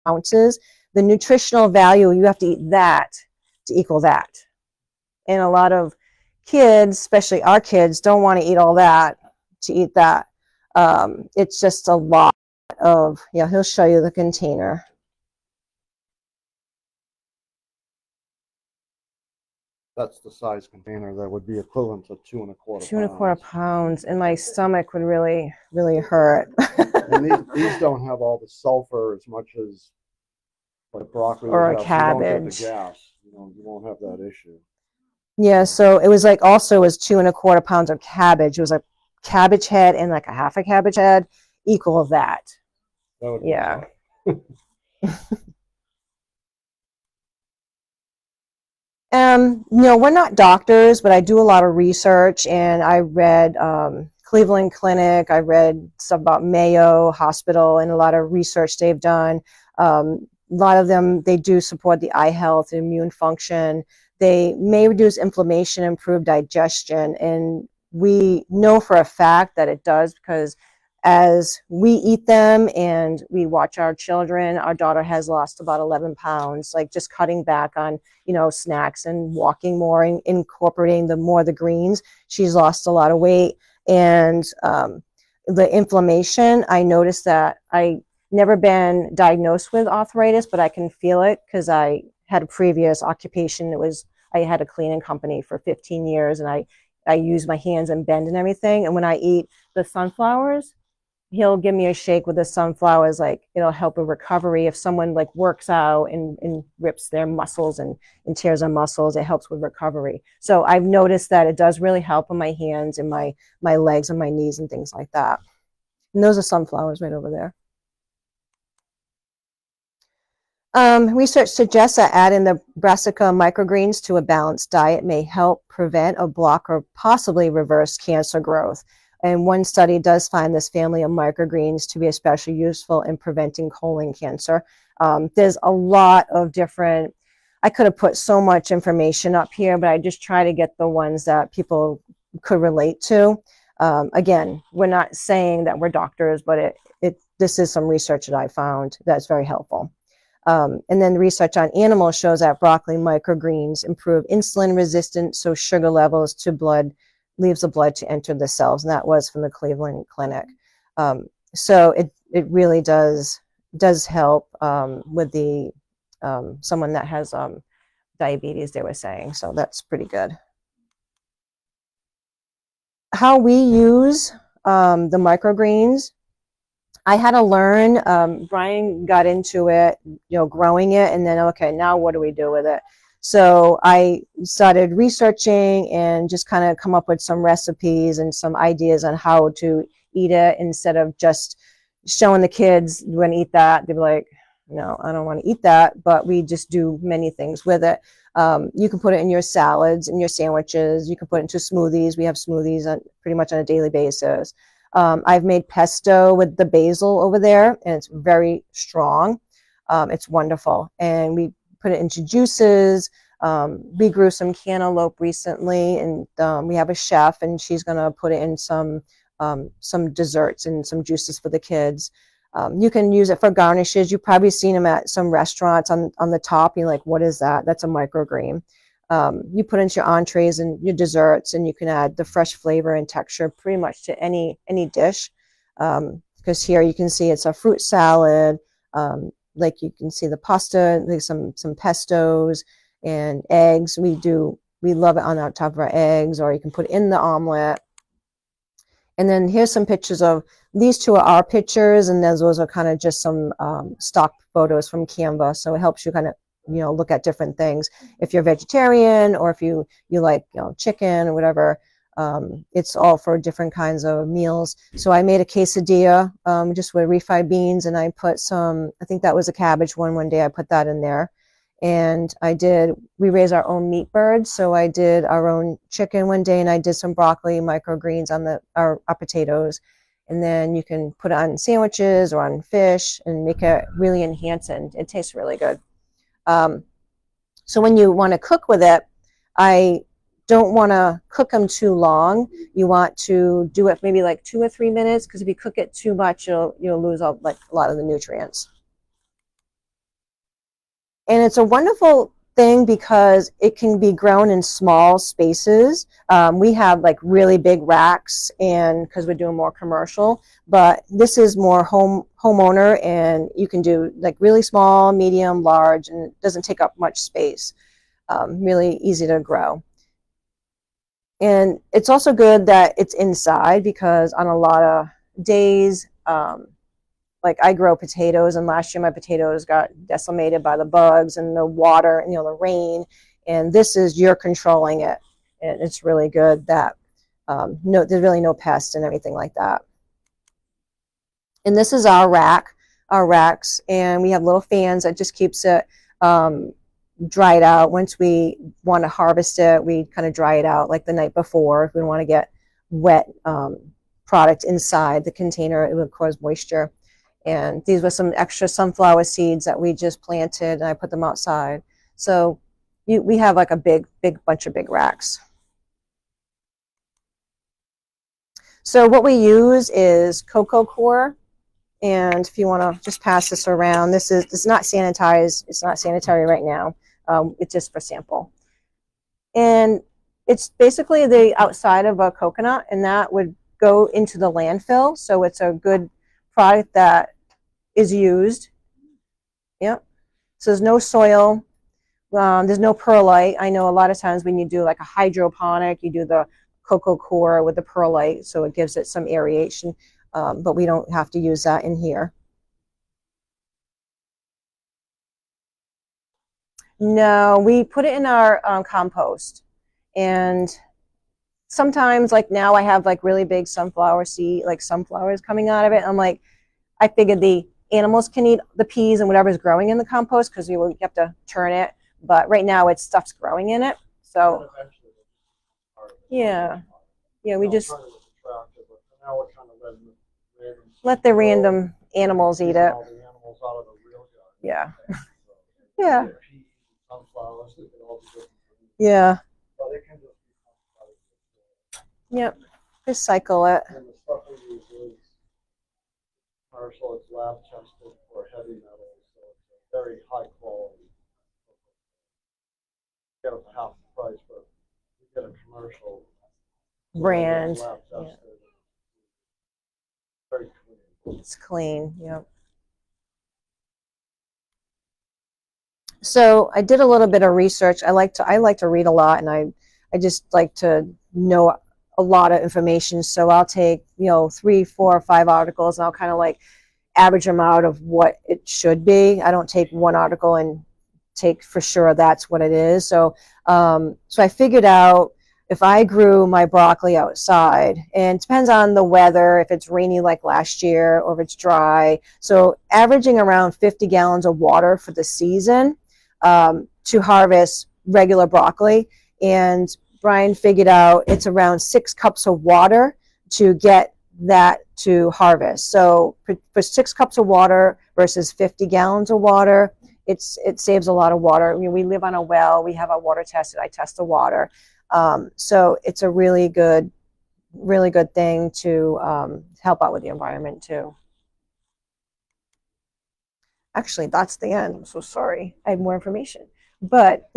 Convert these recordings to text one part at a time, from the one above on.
ounces. The nutritional value, you have to eat that to equal that. And a lot of kids, especially our kids, don't want to eat all that to eat that. It's just a lot of, yeah, he'll show you the container. That's the size container that would be equivalent to 2 1/4 pounds. 2 1/4 pounds, and my stomach would really, really hurt. And these don't have all the sulfur as much as like broccoli or a gas. cabbage. You don't get the gas. You won't have that issue. Yeah, so it was like also was 2 1/4 pounds of cabbage. It was a cabbage head and like a half a cabbage head, equal of that. That would be yeah. We're not doctors, but I do a lot of research, and I read Cleveland Clinic. I read stuff about Mayo Hospital and a lot of research they've done. A lot of them, they do support the eye health and immune function. They may reduce inflammation, improve digestion, and we know for a fact that it does, because as we eat them and we watch our children, our daughter has lost about 11 pounds, like just cutting back on, snacks and walking more and incorporating the greens. She's lost a lot of weight. And the inflammation, I noticed that I never been diagnosed with arthritis, but I can feel it because I had a previous occupation. I had a cleaning company for 15 years, and I use my hands and bend and everything. And when I eat the sunflowers, he'll give me a shake with the sunflowers, like it'll help with recovery. If someone like works out and rips their muscles and tears their muscles, it helps with recovery. So I've noticed that it does really help on my hands and my legs and my knees and things like that. And those are sunflowers right over there. Research suggests that adding the brassica microgreens to a balanced diet may help prevent or block or possibly reverse cancer growth. And one study does find this family of microgreens to be especially useful in preventing colon cancer. There's a lot of different, I could have put so much information up here, but I just try to get the ones that people could relate to. Again, we're not saying that we're doctors, but this is some research that I found that's very helpful. And then research on animals shows that broccoli microgreens improve insulin resistance, so sugar levels to blood leaves the blood to enter the cells, and that was from the Cleveland Clinic. So it really does help with the someone that has diabetes, they were saying. So that's pretty good. How we use the microgreens, I had to learn. Brian got into it, growing it, and then, okay, now what do we do with it? So I started researching and just kind of come up with some recipes and some ideas on how to eat it, instead of just showing the kids, you want to eat that. They'd be like, no, I don't want to eat that. But we just do many things with it. You can put it in your salads and your sandwiches. You can put it into smoothies. We have smoothies pretty much on a daily basis. I've made pesto with the basil over there, and it's very strong. It's wonderful. And we put it into juices. We grew some cantaloupe recently, and we have a chef, and she's going to put it in some desserts and some juices for the kids. You can use it for garnishes. You've probably seen them at some restaurants on the top. You're like, what is that? That's a microgreen. You put into your entrees and your desserts, and you can add the fresh flavor and texture pretty much to any dish. Because here you can see it's a fruit salad. Like you can see the pasta, like some pestos and eggs. We love it on the top of our eggs, or you can put it in the omelet. And then here's some pictures of, these two are our pictures, and those are kind of just some stock photos from Canva. So it helps you kind of, look at different things. If you're vegetarian, or if you like, chicken or whatever, it's all for different kinds of meals. So I made a quesadilla just with refried beans, and I put some, I think that was a cabbage one day, I put that in there. And we raise our own meat birds. So I did our own chicken one day, and I did some broccoli microgreens on our potatoes. And then you can put it on sandwiches or on fish and make it really enhance it. It tastes really good. So when you want to cook with it, I don't want to cook them too long. You want to do it maybe like 2 or 3 minutes, because if you cook it too much, you'll lose a lot of the nutrients. And it's a wonderful thing because it can be grown in small spaces. We have like really big racks, and because we're doing more commercial, but this is more homeowner, and you can do like really small, medium, large, and it doesn't take up much space. Really easy to grow. And it's also good that it's inside, because on a lot of days, like I grow potatoes, and last year my potatoes got decimated by the bugs and the water and, you know, the rain. And this is, you're controlling it, and it's really good that no, there's really no pests and everything like that. And this is our racks, and we have little fans that just keeps it dried out. Once we want to harvest it, we kind of dry it out like the night before. If we want to get wet product inside the container, it would cause moisture. And these were some extra sunflower seeds that we just planted, and I put them outside. So we have like a big bunch of big racks. So what we use is cocoa coir. And if you want to just pass this around, this is not sanitized. It's not sanitary right now. It's just for sample. And it's basically the outside of a coconut, and that would go into the landfill. So it's a good product that is used. Yep. So there's no soil. There's no perlite. I know a lot of times when you do like a hydroponic, you do the cocoa coir with the perlite, so it gives it some aeration. But we don't have to use that in here. No, we put it in our compost. And sometimes, like now, I have like really big sunflower seed, like sunflowers coming out of it. I'm like, I figured the animals can eat the peas and whatever's growing in the compost, because you have to turn it. But right now, it's stuff's growing in it. So yeah, we just let the random animals eat it. Yeah. Yeah. Yeah. Yep. Just cycle it. And the stuff we use is commercial. It's lab tested for heavy metals, so it's a very high quality. You get it for half the price, but you get a commercial brand. Lab tested. Yeah. Very clean. It's clean. Yep. So I did a little bit of research. I like to read a lot, and I just like to know a lot of information. So I'll take, 3, 4, 5 articles, and I'll kind of like average them out of what it should be. I don't take one article and take for sure that's what it is. So so I figured out, if I grew my broccoli outside, and it depends on the weather, if it's rainy like last year or if it's dry, so averaging around 50 gallons of water for the season to harvest regular broccoli. And Brian figured out it's around 6 cups of water to get that to harvest. So for 6 cups of water versus 50 gallons of water, it saves a lot of water. I mean, we live on a well. We have our water tested. I test the water. So it's a really good thing to help out with the environment too. Actually, that's the end. I'm so sorry. I have more information. But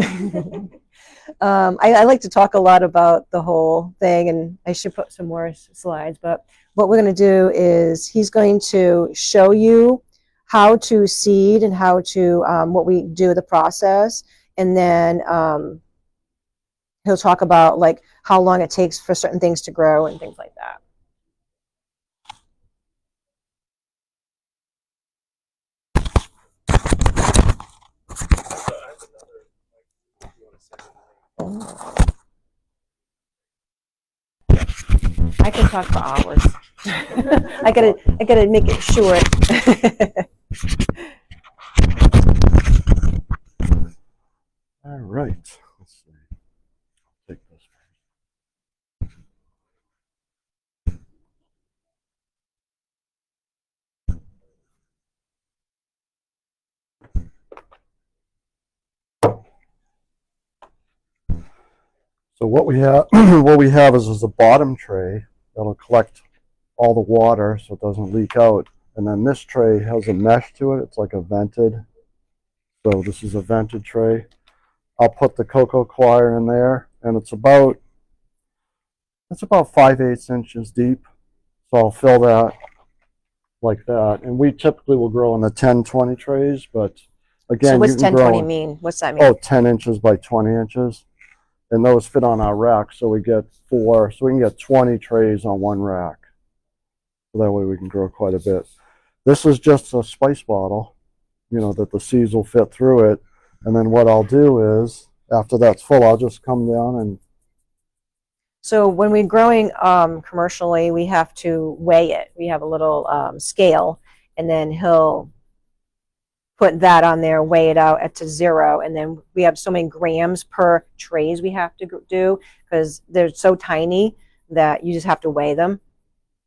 I like to talk a lot about the whole thing, and I should put some more slides. But what we're going to do is he's going to show you how to seed and how to, what we do, the process. And then he'll talk about like how long it takes for certain things to grow and things like that. I can talk for hours. I gotta make it short. All right. Let's see. I'll take this So what we have is a bottom tray that'll collect all the water so it doesn't leak out. And then this tray has a mesh to it. It's like a vented So this is a vented tray. I'll put the cocoa coir in there, and it's about 5/8 inches deep. So I'll fill that like that. And we typically will grow in the 10-20 trays, but again, So what's you can 10, grow 20 mean? What's that mean? Oh, 10 inches by 20 inches. And those fit on our rack, so we get 4, so we can get 20 trays on one rack. So that way we can grow quite a bit. This is just a spice bottle, you know, that the seeds will fit through it. And then what I'll do is, after that's full, I'll just come down and... So when we're growing commercially, we have to weigh it. We have a little scale, and then he'll put that on there, weigh it out at to 0, and then we have so many grams per trays we have to do, because they're so tiny that you just have to weigh them,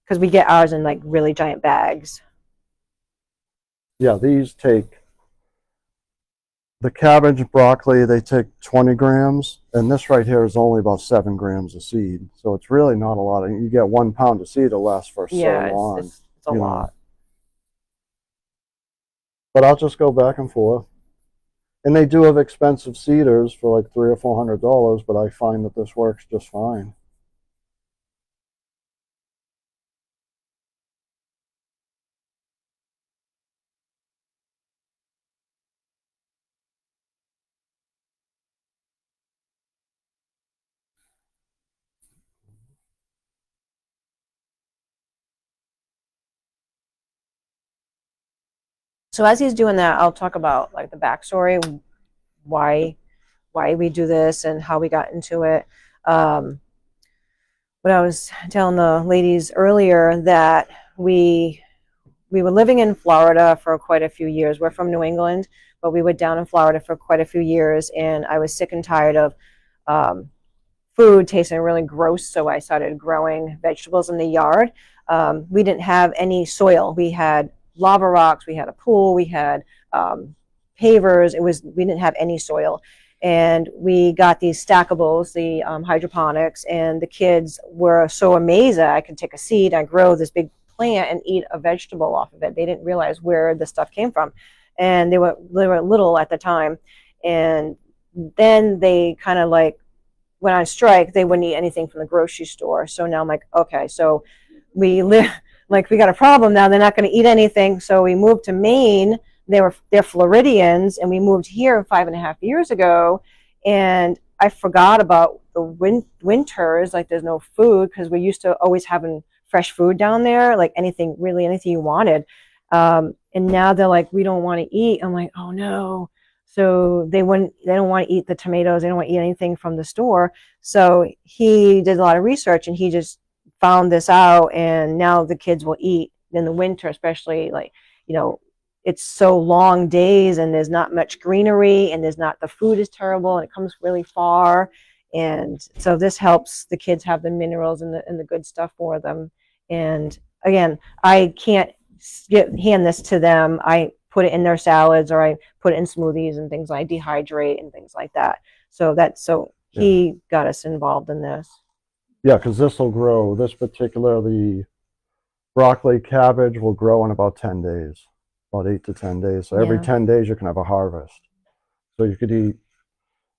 because we get ours in like really giant bags. Yeah, these take, the cabbage, broccoli, they take 20 grams, and this right here is only about 7 grams of seed. So it's really not a lot. You get 1 pound of seed to last for so long. It's a lot. But I'll just go back and forth. And they do have expensive seeders for like $300 or $400, but I find that this works just fine. So as he's doing that, I'll talk about like the backstory, why we do this and how we got into it. But I was telling the ladies earlier that we were living in Florida for quite a few years. We're from New England, but we were down in Florida for quite a few years, and I was sick and tired of food tasting really gross, so I started growing vegetables in the yard. We didn't have any soil. We had lava rocks, we had a pool, we had pavers. We didn't have any soil. And we got these stackables, the hydroponics, and the kids were so amazed that I could take a seed, I grow this big plant and eat a vegetable off of it. They didn't realize where the stuff came from. And they were little at the time. And then they kind of like went on strike. They wouldn't eat anything from the grocery store. So now I'm like, okay, so we got a problem now. They're not going to eat anything. So we moved to Maine. They're Floridians, and we moved here 5.5 years ago, and I forgot about the winters. Like there's no food, because we're used to always having fresh food down there, like anything you wanted. And now they're like, we don't want to eat. I'm like, oh no. So they don't want to eat the tomatoes. They don't want to eat anything from the store. So he did a lot of research, and he just found this out, and now the kids will eat in the winter, especially like, you know, it's so long days, and there's not much greenery, and the food is terrible, and it comes really far. And so this helps the kids have the minerals and the good stuff for them. And again, I can't hand this to them. I put it in their salads, or I put it in smoothies and things. I dehydrate and things like that. So he got us involved in this. Yeah, because this will grow, the broccoli, cabbage will grow in about 10 days. About 8 to 10 days. So every 10 days you can have a harvest. So you could eat,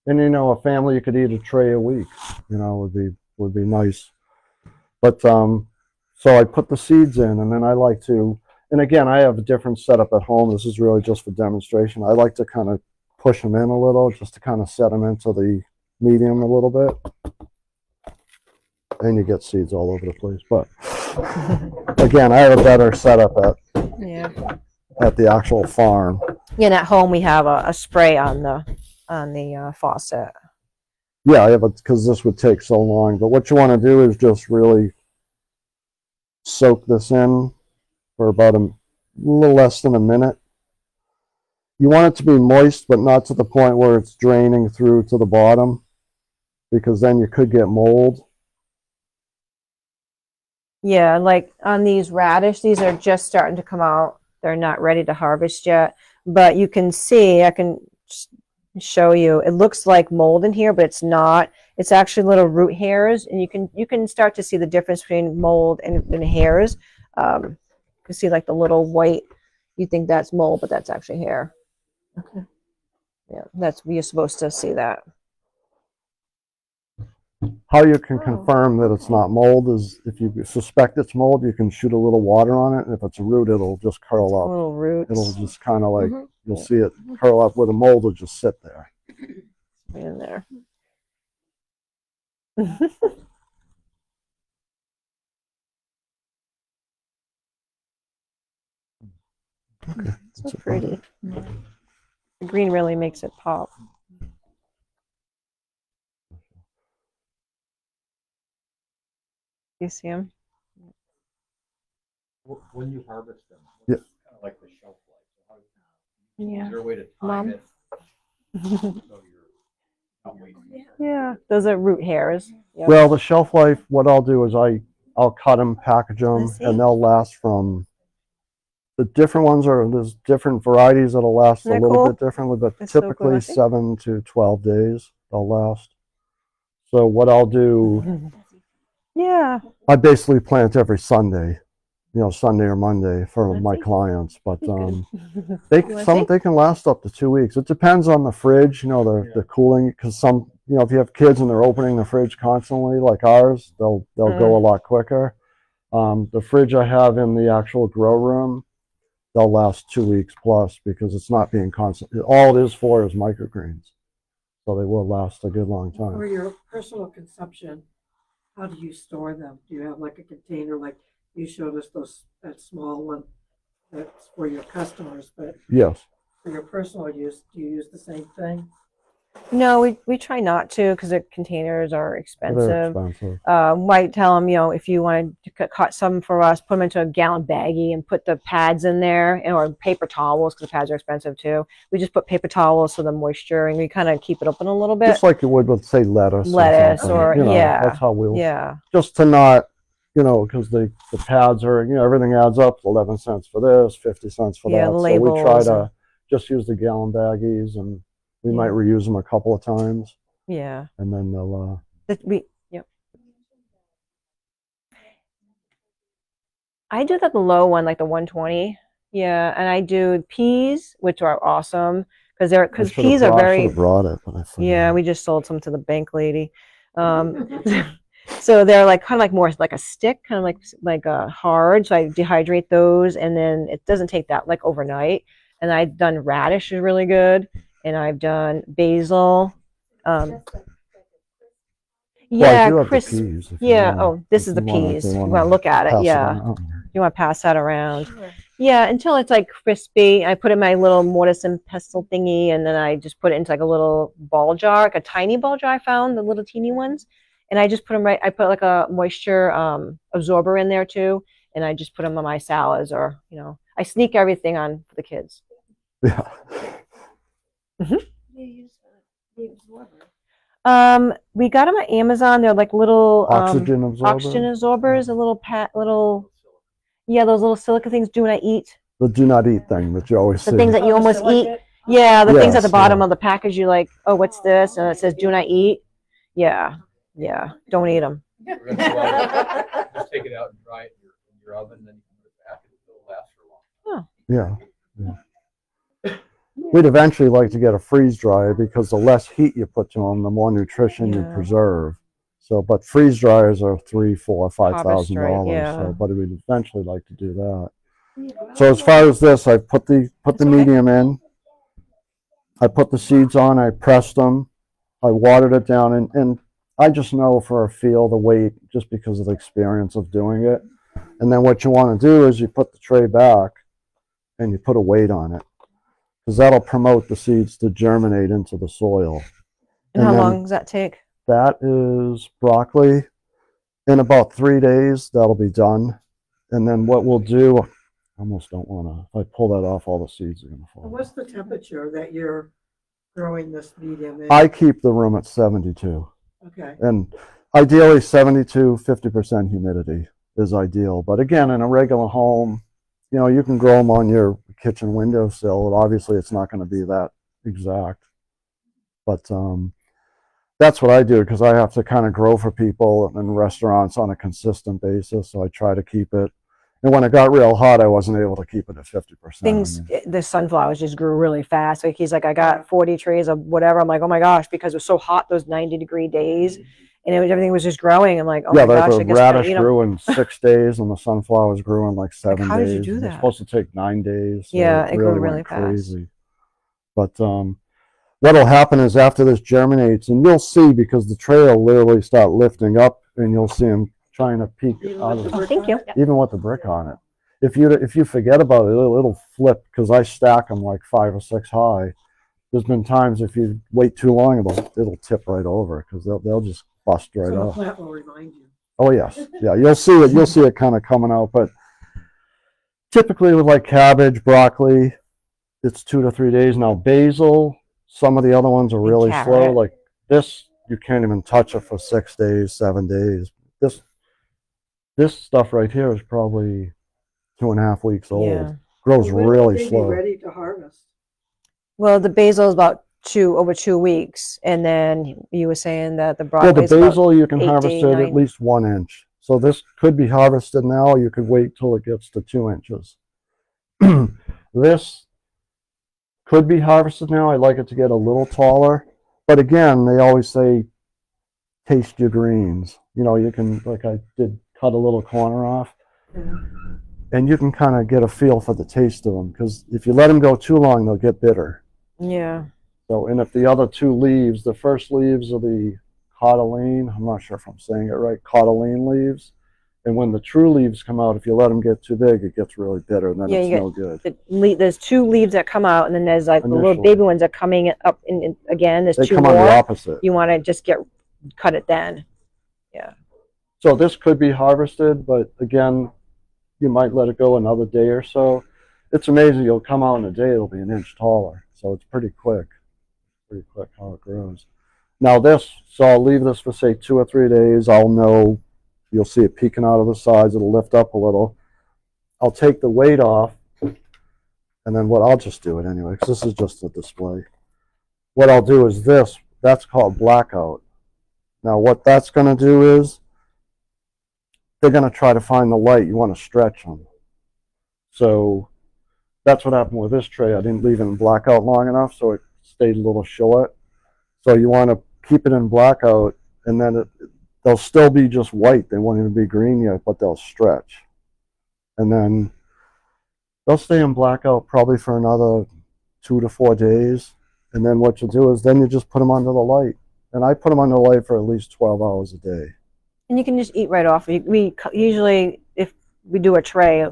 and you know, a family, you could eat a tray a week. You know, would be nice. But so I put the seeds in, and then I like to, and again, I have a different setup at home. This is really just for demonstration. I like to kind of push them in a little, just to kind of set them into the medium a little bit. And you get seeds all over the place. But again, I have a better setup at the actual farm. Yeah, and at home we have a spray on the faucet. Yeah, I have because this would take so long. But what you want to do is just really soak this in for about a little less than a minute. You want it to be moist, but not to the point where it's draining through to the bottom, because then you could get mold. Yeah, like on these radish, these are just starting to come out. They're not ready to harvest yet, but you can see, I can show you, it looks like mold in here, but it's not. It's actually little root hairs, and you can start to see the difference between mold and hairs. You can see like the little white, you think that's mold, but that's actually hair. Okay. Yeah, you're supposed to see that. How you can confirm that it's not mold is if you suspect it's mold, you can shoot a little water on it, and if it's a root, it'll just curl up. Little roots. It'll just kind of like, you'll see it curl up, where the mold will just sit there. In there. Okay. So pretty. The green really makes it pop. You see them? When you harvest them, yeah, kind of like the shelf life. Yeah. Is there a way to time it so you're not wasting? Yeah, those are root hairs. Yep. Well, the shelf life, what I'll do is I'll cut them, package them, and they'll last from, the different ones are, there's different varieties that'll last a little bit differently, but typically 7 to 12 days they'll last. So what I'll do, yeah, I basically plant every Sunday, Sunday or Monday for my clients, but they can last up to 2 weeks. It depends on the fridge, the cooling, because some, if you have kids and they're opening the fridge constantly like ours, they'll go a lot quicker. The fridge I have in the actual grow room, they'll last 2 weeks plus, because it's not being constant. All it is for is microgreens, so they will last a good long time. For your personal consumption, how do you store them? Do you have like a container, like you showed us that small one that's for your customers, but yes, for your personal use, do you use the same thing? No, we try not to, because the containers are expensive. They're expensive. Might tell them, if you want to cut some for us, put them into a gallon baggie and put the pads in there, or paper towels, because the pads are expensive too. We just put paper towels for the moisture, and we kind of keep it open a little bit. Just like you would with, say, lettuce or yeah. That's how we'll, just to not, because the pads are, everything adds up, 11 cents for this, 50 cents for that. So we try to just use the gallon baggies, and we might reuse them a couple of times. Yeah. And then they'll I do the low one, like the 120. Yeah, and I do peas, which are awesome, because peas are very. I should have brought it, but I forgot. Yeah, we just sold some to the bank lady. So they're like kind of like more like a stick, kind of like a hard. So I dehydrate those, and then it doesn't take that like overnight. And I've done radish is really good, and I've done basil. Yeah, crisp. Yeah. Oh, this is the peas. You want to look at it? Yeah. You want to pass that around? Sure. Yeah, until it's like crispy. I put in my little mortise and pestle thingy, and then I just put it into like a little ball jar, like a tiny ball jar I found, the little teeny ones. And I just put them right, I put like a moisture absorber in there too. And I just put them on my salads, or, I sneak everything on for the kids. Yeah. We got them at Amazon. They're like little oxygen absorbers, a little those little silica things. Do not eat. The do not eat thing that you always see. The things that you almost eat. Yeah, the things at the bottom of the package. You're like, oh, what's this? And it says do not eat. Yeah, don't eat them. Just take it out and dry it in your oven, and then you can put it back, and it'll last for a long time. Yeah. We'd eventually like to get a freeze dryer, because the less heat you put to them, the more nutrition you preserve. So, but freeze dryers are $3,000, $4,000, $5,000. So, but we'd eventually like to do that. So as far as this, I put the medium in. I put the seeds on. I pressed them. I watered it down, and I just know for a feel the weight, just because of the experience of doing it. And then what you want to do is you put the tray back, and you put a weight on it, because that'll promote the seeds to germinate into the soil. And how long does that take? That is broccoli. In about 3 days, that'll be done. And then what we'll do, I almost don't want to, if I pull that off, all the seeds are going to fall. What's the temperature that you're growing this medium in? I keep the room at 72. Okay. And ideally 72, 50% humidity is ideal. But again, in a regular home, you can grow them on your kitchen windowsill. Obviously, it's not going to be that exact. But that's what I do, because I have to kind of grow for people and restaurants on a consistent basis. So I try to keep it. And when it got real hot, I wasn't able to keep it at 50%. Things, the sunflowers just grew really fast. Like he's like, I got 40 trays of whatever. I'm like, oh my gosh, because it was so hot those 90-degree days, and everything was just growing. I'm like, oh my gosh, the radish grew in 6 days, and the sunflowers grew in like 7 days. How did you do that? It's supposed to take 9 days. So yeah, it grew really went fast. Crazy. But what'll happen is after this germinates, and you'll see because the tray will literally start lifting up, and you'll see them trying to peek out of Oh, thank you. even with the brick on it. If you forget about it, it'll flip because I stack them like 5 or 6 high. There's been times if you wait too long, it'll tip right over because they'll just bust right So the off. plant will remind you. Oh yes, yeah, you'll see it. You'll see it kind of coming out, but typically with like cabbage, broccoli, it's 2 to 3 days. Now basil, some of the other ones are really slow. Like this, you can't even touch it for 6 days, 7 days. This stuff right here is probably 2.5 weeks old. Yeah. Grows When really will they be slow. ready to harvest? Well, the basil is about over 2 weeks, and then you were saying that the broccoli. Well, the basil you can 8 to harvest it 9. at least 1 inch. So this could be harvested now. Or you could wait till it gets to 2 inches. This could be harvested now. I'd like it to get a little taller, but again, they always say, taste your greens. You know, you can, like I did, cut a little corner off. Yeah. And you can kind of get a feel for the taste of them, because if you let them go too long, they'll get bitter. Yeah. So, and if the other 2 leaves, the first leaves are the cotyledon, I'm not sure if I'm saying it right, cotyledon leaves. And when the true leaves come out, if you let them get too big, it gets really bitter, and then Yeah, it's you no good. There's 2 leaves that come out, and then there's like the little Initially. baby ones that are coming up in again. There's They 2 come more. on the opposite. You want to just cut it then. Yeah. So this could be harvested, but again, you might let it go another day or so. It's amazing. You'll come out in a day, it'll be 1 inch taller. So it's pretty quick how it grows. Now this, so I'll leave this for say 2 or 3 days. I'll know, you'll see it peeking out of the sides. It'll lift up a little. I'll take the weight off, and then I'll just do it anyway, because this is just a display. What I'll do is this, that's called blackout. Now what that's going to do is, they're going to try to find the light. You want to stretch them. So that's what happened with this tray. I didn't leave it in blackout long enough, so it stayed a little short. So you want to keep it in blackout, and then they'll still be just white. They won't even be green yet, but they'll stretch. And then they'll stay in blackout probably for another 2 to 4 days. And then what you'll do is then you just put them under the light. And I put them under the light for at least 12 hours a day. And you can just eat right off. We usually, if we do a tray,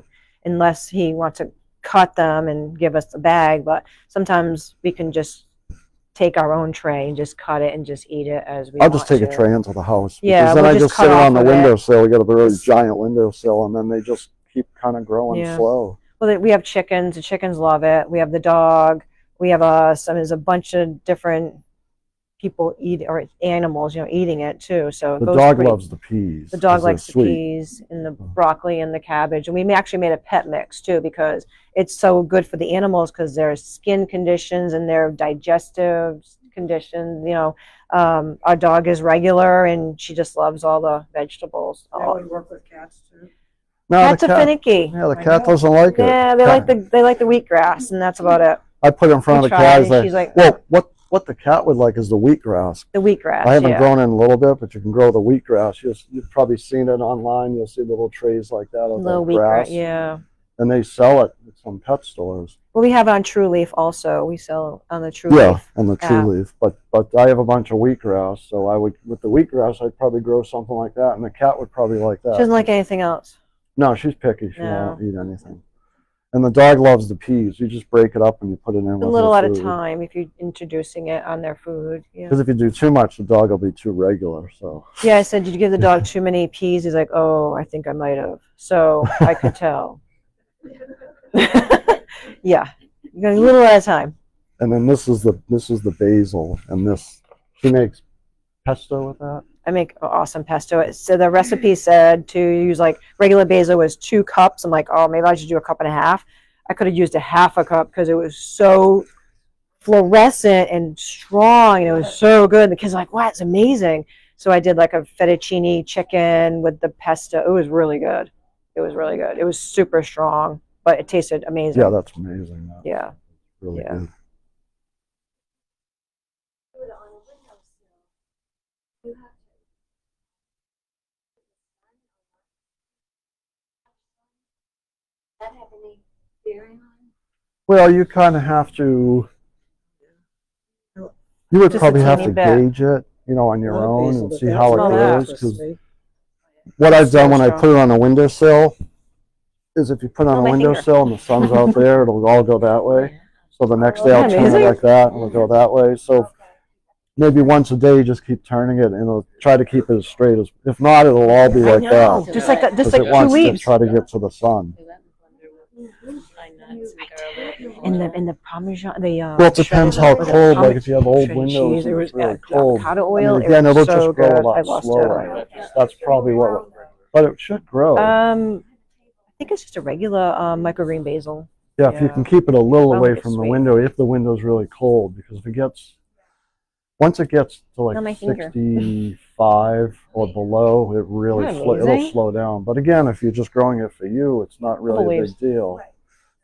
unless he wants to cut them and give us a bag, but sometimes we can just take our own tray and just cut it and just eat it as we I'll want just take to. a tray into the house. Yeah, because then we'll I just just cut sit it off on the of it. windowsill. We got a really giant windowsill, and then they just keep kind of growing Yeah. slow. Well, we have chickens. The chickens love it. We have the dog. We have there's a bunch of different people or animals, eating it too. So The dog loves the peas. The dog 'cause they're likes the sweet. peas and the broccoli and the cabbage. And we actually made a pet mix too, because it's so good for the animals, because their skin conditions and their digestive conditions. Our dog is regular, and she just loves all the vegetables. That would work with cats too. No, Cats the are cat, finicky. yeah, the cat doesn't like it. Yeah, they like the wheatgrass, and that's about it. I put it in front We of the tried, cat. and He's like, she's like, well, what the cat would like is the wheatgrass. The wheatgrass. I haven't yeah. grown it in a little bit, but you can grow the wheatgrass. You've probably seen it online. You'll see little trays like that of Little the grass. wheatgrass. Yeah. And they sell it at some pet stores. Well, we have it on True Leaf also. We sell on the True Yeah, Leaf. on the true app. leaf. But I have a bunch of wheatgrass, so I would, with the wheatgrass, I'd probably grow something like that, and the cat would probably like that. She doesn't like anything else. No, she's picky. She No. won't eat anything. And the dog loves the peas. You just break it up and you put it in with A little her at a food. time if you're introducing it on their food. Yeah. Because if you do too much, the dog will be too regular. So Yeah, I said, did you give the dog too many peas? He's like, oh, I think I might have. So I could tell. Yeah, you're going a little at a time. and then this is the basil, and this she makes pesto with that. I make awesome pesto. So the recipe said to use like regular basil was 2 cups. I'm like, oh, maybe I should do 1.5 cups. I could have used 1/2 cup because it was so fluorescent and strong, and it was so good. The kids are like, wow, it's amazing. So I did like a fettuccine chicken with the pesto. It was really good. It was really good. It was super strong, but it tasted amazing. Yeah, that's amazing. That's Yeah. really Yeah. good. Well, you kind of have to. You would Just a probably have teeny to bit. gauge it, you know, on your Love own basil, and but see that's how Smell it that. goes. Because interesting. what I've So done when I strong. put it on a windowsill is if you put it on Oh, a my finger. windowsill and the sun's out there, it'll all go that way. So the next day Isn't I'll that turn it amazing? like that and it'll go that way. So maybe once a day, just keep turning it and it'll try to keep it as straight as. If not, it'll all be I like know. that. Just like that. Just Because like it 2 wants to leaves. try to get to the sun. And the Parmesan, Well, it depends how cold. Like if you have old windows cheese, it and was it's really cold. avocado I oil. mean, again, it it'll was so just grow a good. I lot lost slower. it. That's probably what. But it should grow. I think it's just a regular microgreen basil. Yeah, if you Yeah. can keep it a little I don't away think it's from the sweet. window, if the window's really cold, because if it gets, once it gets to On my like finger. 65 or below, it really Isn't that it'll amazing? slow down. But again, if you're just growing it for you, it's not really a Leaves. big deal.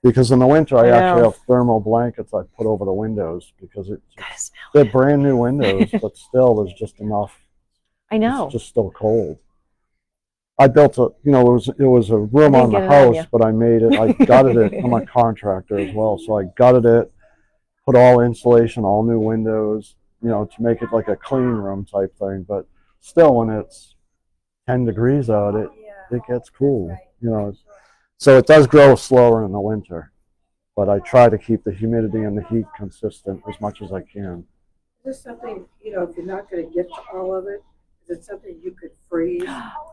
Because in the winter, I I actually know. have thermal blankets I put over the windows because Gotta smell they're brand new windows, but still there's just enough. I know. It's just still cold. I built a, you know, it was a room I on the didn't get it on house, you. but I made it. I gutted it. I'm a contractor as well, so I gutted it, put all insulation, all new windows, you know, to make it like a clean room type thing. But still, when it's 10 degrees out, it gets cool, you know. So it does grow slower in the winter, but I try to keep the humidity and the heat consistent as much as I can. Is this something, you know, if you're not gonna get to all of it, is it something you could freeze?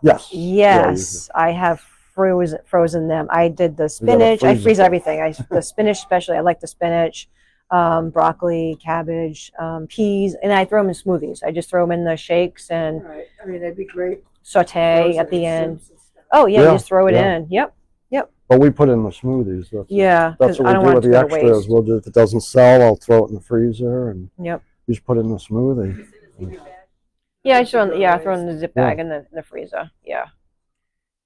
Yes. Yes, I have frozen them. I did the gotta spinach. I freeze freeze it. everything. The spinach especially. I like the spinach, broccoli, cabbage, peas, and I throw them in smoothies. I just throw them in the shakes and Right, I mean, that'd be great. saute at Frozen the end. soups and stuff. Oh yeah, Yeah, you just throw it yeah. in. Yep. But we put in the smoothies. Yeah, That's 'cause what I we don't do want with it the to go to extras. waste. We'll do, if it doesn't sell, I'll throw it in the freezer and Yep. you just put it in the smoothie. Yeah, I throw it in the zip Yeah. bag in the freezer. Yeah.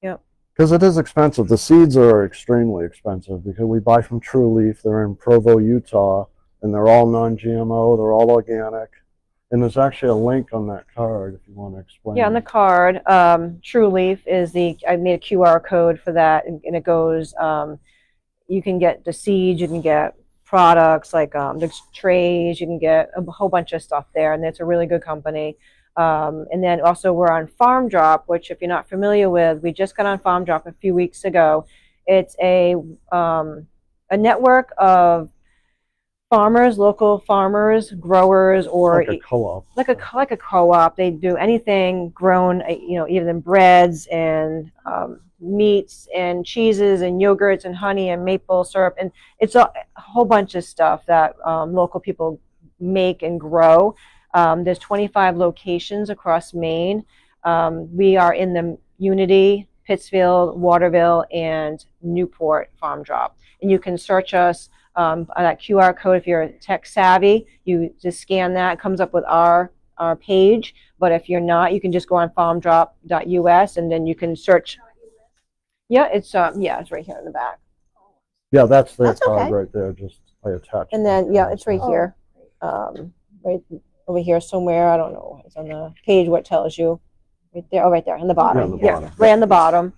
Yep. Because it is expensive. The seeds are extremely expensive because we buy from True Leaf. They're in Provo, Utah, and they're all non-GMO. They're all organic. And there's actually a link on that card if you want to explain. Yeah, on the card, True Leaf is I made a QR code for that, and it goes, you can get the seeds, you can get products like the trays, you can get a whole bunch of stuff there, and it's a really good company. And then also we're on Farm Drop, which if you're not familiar with, we just got on Farm Drop a few weeks ago. It's a network of farmers, local farmers, growers, or like a co-op. like a co-op. They do anything grown, you know, even breads and meats and cheeses and yogurts and honey and maple syrup, and it's a whole bunch of stuff that local people make and grow. There's 25 locations across Maine. We are in the Unity, Pittsfield, Waterville, and Newport Farm Drop, and you can search us on that QR code. If you're tech savvy, you just scan that. It comes up with our page. But if you're not, you can just go on farmdrop.us and then you can search. Yeah, it's right here in the back. Yeah, that's their That's card okay. right there. Just I attached. And then it's right here, right over here somewhere. I don't know. It's on the page. What tells you? Right there. Oh, right there on the bottom. Yeah, on the bottom. Right on the bottom.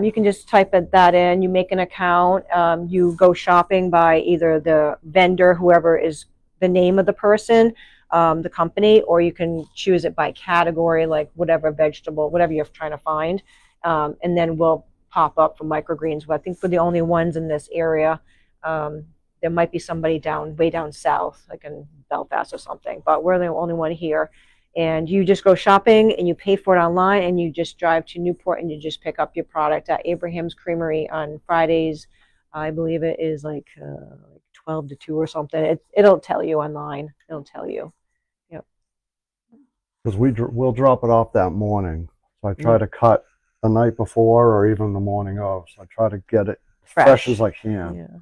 You can just type that in. You make an account. You go shopping by either the vendor, whoever is the name of the person, the company, or you can choose it by category, like whatever vegetable, whatever you're trying to find. And then we'll pop up for microgreens. But I think we're the only ones in this area. There might be somebody way down south, like in Belfast or something, but we're the only one here. And you just go shopping and you pay for it online and you just drive to Newport and you just pick up your product at Abraham's Creamery on Fridays. I believe it is like 12 to 2 or something. It'll tell you online. It'll tell you. Yep. Because we'll drop it off that morning. So I try to cut the night before or even the morning of. So I try to get it fresh as I can. Yeah.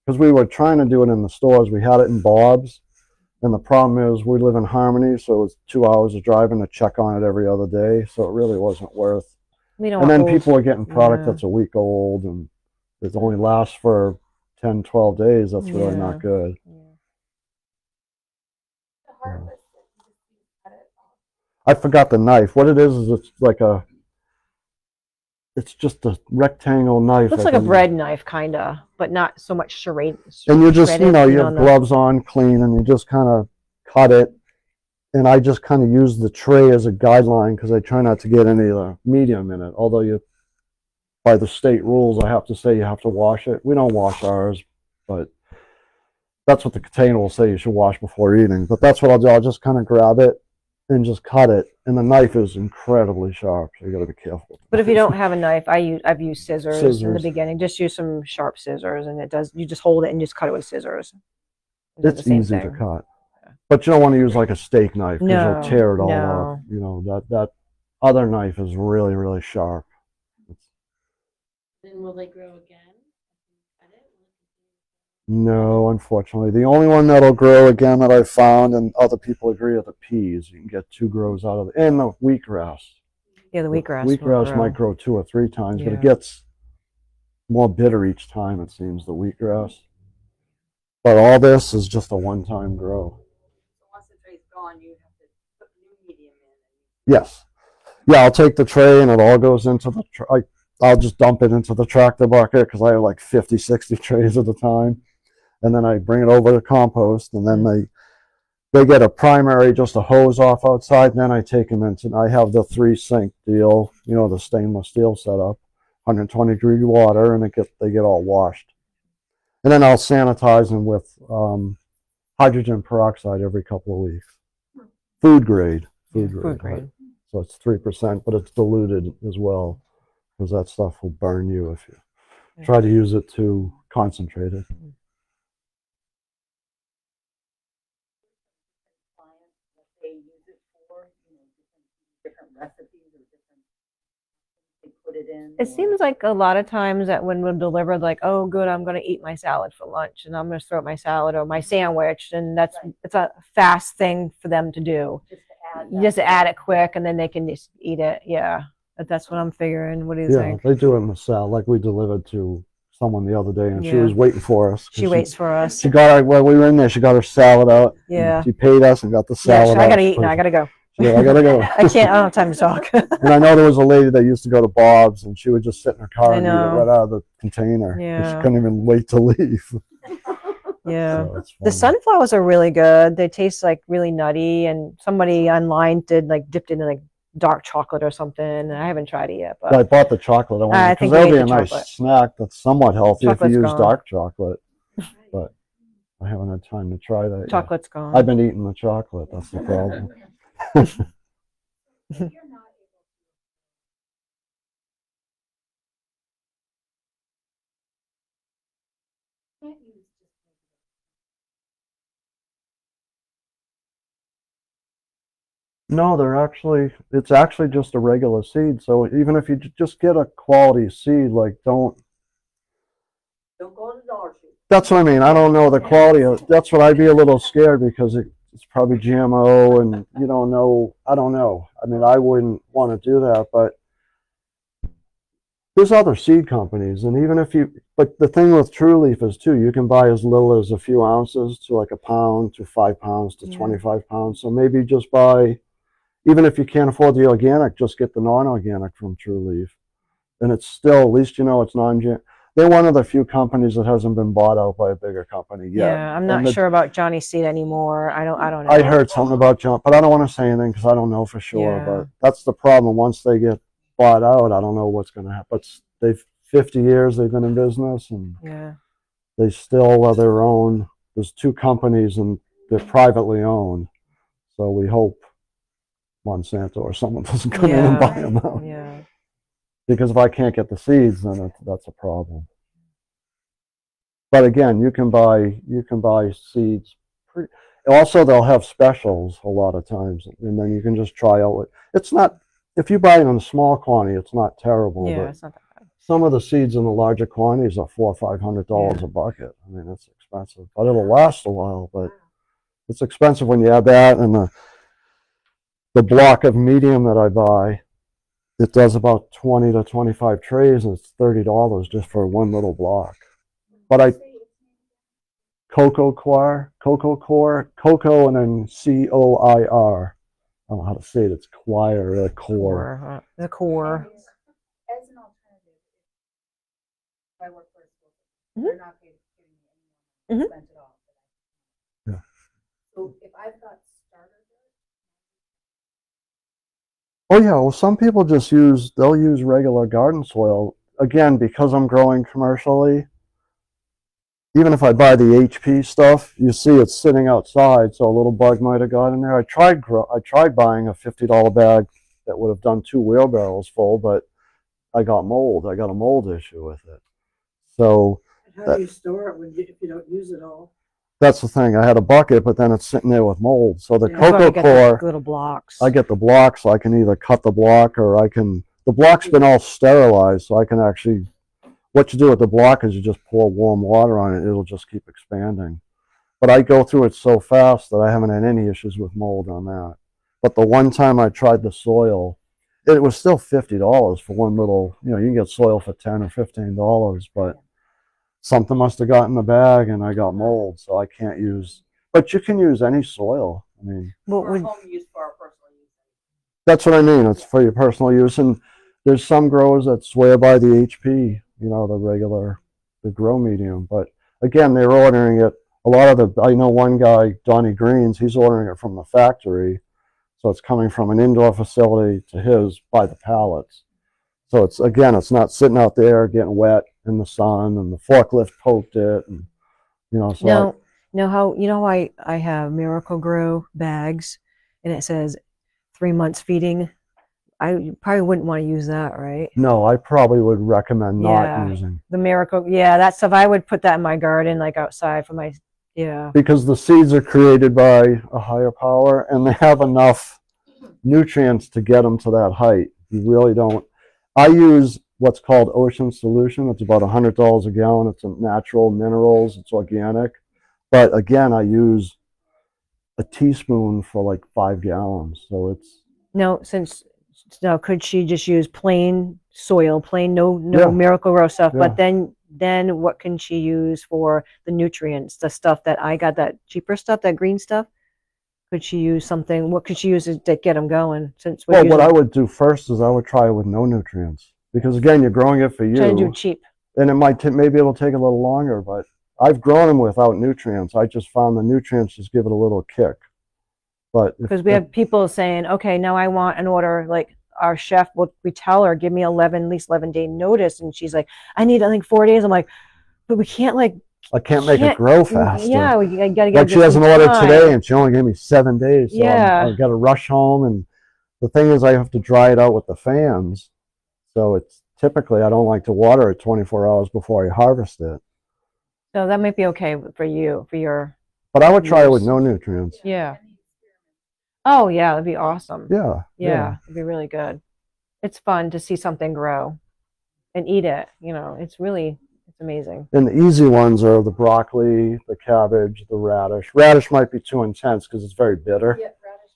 Because we were trying to do it in the stores. We had it in Bob's. And the problem is we live in Harmony, so it's 2 hours of driving to check on it every other day. So it really wasn't worth We don't And want then old- people are getting product yeah. that's a week old and it only lasts for 10, 12 days. That's really Yeah. not good. Yeah. I forgot the knife. What it is it's like it's just a rectangle knife. Looks like a bread knife, kind of, but not so much charade. And you just, you shredded, have gloves on, clean, and you just kind of cut it. And I just kind of use the tray as a guideline because I try not to get any of the medium in it. Although by the state rules, I have to say you have to wash it. We don't wash ours, but that's what the container will say you should wash before eating. But that's what I'll do. I'll just kind of grab it and just cut it. And the knife is incredibly sharp, so you got to be careful. But if you don't have a knife, I've used scissors in the Scissors. beginning. Just use some sharp scissors, and you just hold it and just cut it with scissors. It's easy to cut. But you don't want to use like a steak knife because No, you'll tear it all no. up. That other knife is really, really sharp. Then will they grow again? No, unfortunately. The only one that'll grow again that I've found, and other people agree, are the peas. You can get 2 grows out of it. And the wheatgrass. Yeah, the wheatgrass. Wheatgrass might grow 2 or 3 times, but Yeah. it gets more bitter each time, it seems, the wheatgrass. But all this is just a one-time grow. So once the tray's gone, you have to put new medium in. Yes. Yeah, I'll take the tray and it all goes into the I'll just dump it into the tractor bucket because I have like 50, 60 trays at a time. And then I bring it over to compost, and then they get a primary, just a hose off outside, and then I take them into, I have the 3-sink deal, the stainless steel setup, 120-degree water, and they get all washed. And then I'll sanitize them with hydrogen peroxide every couple of weeks. Food grade. Food grade. So it's 3%, but it's diluted as well, because that stuff will burn you if you try to use it too concentrated. They use it for, different recipes or different, they put it in. It seems like a lot of times that when we're delivered, like, oh, good, I'm going to eat my salad for lunch, and I'm going to throw up my salad or my sandwich, and it's a fast thing for them to do. Just to add it quick, and then they can just eat it. Yeah, that's what I'm figuring. What do you think? Yeah, they do it in the salad. Like we delivered to someone the other day, and she was waiting for us. She waits for us. She got while we were in there. She got her salad out. Yeah. She paid us and got the salad. I gotta eat now. I gotta go. Yeah, I gotta go. I can't. I don't have time to talk. And I know there was a lady that used to go to Bob's, and she would just sit in her car and eat it right out of the container. Yeah. She couldn't even wait to leave. Yeah. So The sunflowers are really good. They taste like really nutty, and somebody online dipped it in like dark chocolate or something. I haven't tried it yet, but I bought the chocolate. I Because think that'll we be ate a the nice chocolate. snack that's somewhat healthy if you use gone. dark chocolate. But I haven't had time to try that yet. Chocolate's gone. I've been eating the chocolate. That's the problem. No, it's actually just a regular seed. So even if you just get a quality seed, like Don't go to the Dollar Tree. that's what I mean. I don't know the quality of, that's what I'd be a little scared because it's probably GMO and you don't know, I don't know. I mean, I wouldn't want to do that, but there's other seed companies, and even if but the thing with True Leaf is too, you can buy as little as a few ounces to like a pound to 5 pounds to 25 pounds. So maybe just buy, even if you can't afford the organic, just get the non-organic from True Leaf. And it's still, at least it's non-GM. They're one of the few companies that hasn't been bought out by a bigger company yet. Yeah, I'm not sure about Johnny Seed anymore. I don't know. I heard something about John, but I don't want to say anything because I don't know for sure. Yeah. But that's the problem. Once they get bought out, I don't know what's going to happen. But they've 50 years they've been in business, and they still are their own. There's 2 companies, and they're privately owned. So we hope Monsanto or someone doesn't come in and buy them out. Yeah. Because if I can't get the seeds, then that's a problem. But again, you can buy seeds. Also, they'll have specials a lot of times, and then you can just try out. It's not, if you buy it in a small quantity, it's not terrible. Yeah, but it's not that bad. some of the seeds in the larger quantities are $400 or $500 a bucket. I mean, it's expensive, but it'll last a while. But it's expensive when you add that and the block of medium that I buy it does about 20 to 25 trays, and it's $30 just for one little block. But cocoa core, and then COIR. I don't know how to say it. It's choir, core. The core. As an alternative, if I work for a school, they're not giving me any expense at all. Yeah. So if I've got starter Oh yeah, well some people just they'll use regular garden soil. Again, because I'm growing commercially, even if I buy the HP stuff, you see it's sitting outside, so a little bug might have got in there. I tried buying a $50 bag that would have done 2 wheelbarrows full, but I got mold. I got a mold issue with it. So How do you store it if you don't use it all? that's the thing. I had a bucket, but then it's sitting there with mold. So the Yeah. cocoa core, little blocks. I get the block, so I can either cut the block or the block's been all sterilized, so I can actually, what you do with the block is you just pour warm water on it. It'll just keep expanding. But I go through it so fast that I haven't had any issues with mold on that. But the one time I tried the soil, it was still $50 for one little, you can get soil for $10 or $15, but something must have got in the bag and I got mold, so I can't use, but you can use any soil. I mean, for home use, for our personal use. that's what I mean. It's for your personal use. And there's some growers that swear by the HP, the grow medium. But again, they're ordering it. I know one guy, Donnie Greens, he's ordering it from the factory. So it's coming from an indoor facility to his by the pallets. So it's not sitting out there getting wet in the sun, and the forklift poked it, and so I have Miracle Grow bags, and it says 3 months feeding. I probably wouldn't want to use that, right? No, I probably would recommend not using the Miracle. Yeah, that stuff. I would put that in my garden, like outside for my. Yeah. Because the seeds are created by a higher power, and they have enough nutrients to get them to that height. You really don't. I use what's called Ocean Solution. It's about $100 a gallon. It's natural minerals. It's organic. But again, I use a teaspoon for like 5 gallons. So it's now could she just use plain soil, no Miracle Grow stuff? Yeah. But then what can she use for the nutrients? The stuff that I got, that cheaper stuff, that green stuff. Could she use something? What could she use to get them going? What I would do first is I would try it with no nutrients, because again, you're growing it for you. Trying to do cheap. And it maybe it'll take a little longer, but I've grown them without nutrients. I just found the nutrients just give it a little kick. But because we have people saying, okay, now I want an order, like our chef, we tell her, give me at least 11-day notice, and she's like, I need 4 days. I'm like, but we can't I can't make it grow faster. Yeah, we gotta get. Like she has an order today, and she only gave me 7 days. So yeah, I got to rush home, and the thing is, I have to dry it out with the fans. So it's typically I don't like to water it 24 hours before I harvest it. So that might be okay for you, for your. But I would try it with no nutrients. Yeah. Oh yeah, that'd be awesome. Yeah. It'd be really good. It's fun to see something grow, and eat it. It's amazing. And the easy ones are the broccoli, the cabbage, the radish. Radish might be too intense because it's very bitter. Yeah, radish.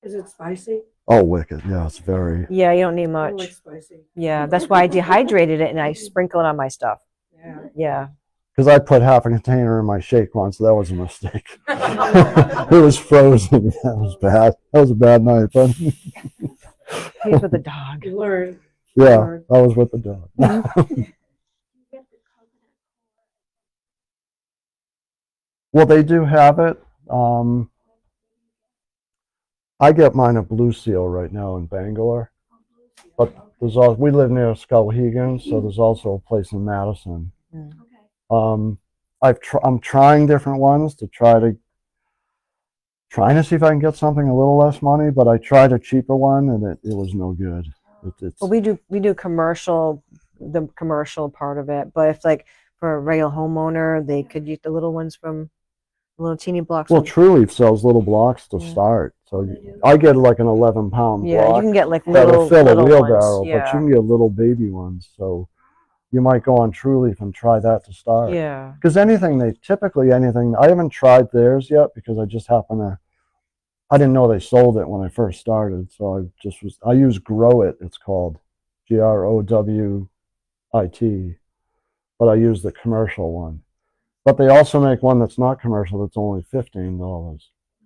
Is it spicy? Oh, wicked. Yeah, it's very. Yeah, you don't need I much. like spicy. Yeah, that's why I dehydrated it and I sprinkle it on my stuff. Yeah. Yeah. Because I put half a container in my shake once, so that was a mistake. It was frozen. That was bad. That was a bad night, but. He's with the dog. You learn. Yeah, I was with the dog. Well, they do have it. I get mine at Blue Seal right now in Bangor, but we live near Skowhegan, so there's also a place in Madison. I'm trying different ones to trying to see if I can get something a little less money, but I tried a cheaper one and it was no good. Well, we do commercial, the commercial part of it, but if for a regular homeowner, they could use the little ones from little teeny blocks. Well, Trulieve sells little blocks to start, so I get like an 11-pound block. Yeah, you can get that'll little fill a ones, wheelbarrow, but you can get little baby ones. So you might go on Trulieve and try that to start. Yeah. Because anything, I haven't tried theirs yet because I just happen to I didn't know they sold it when I first started, so I use Grow It, it's called GROWIT, but I use the commercial one. But they also make one that's not commercial that's only $15.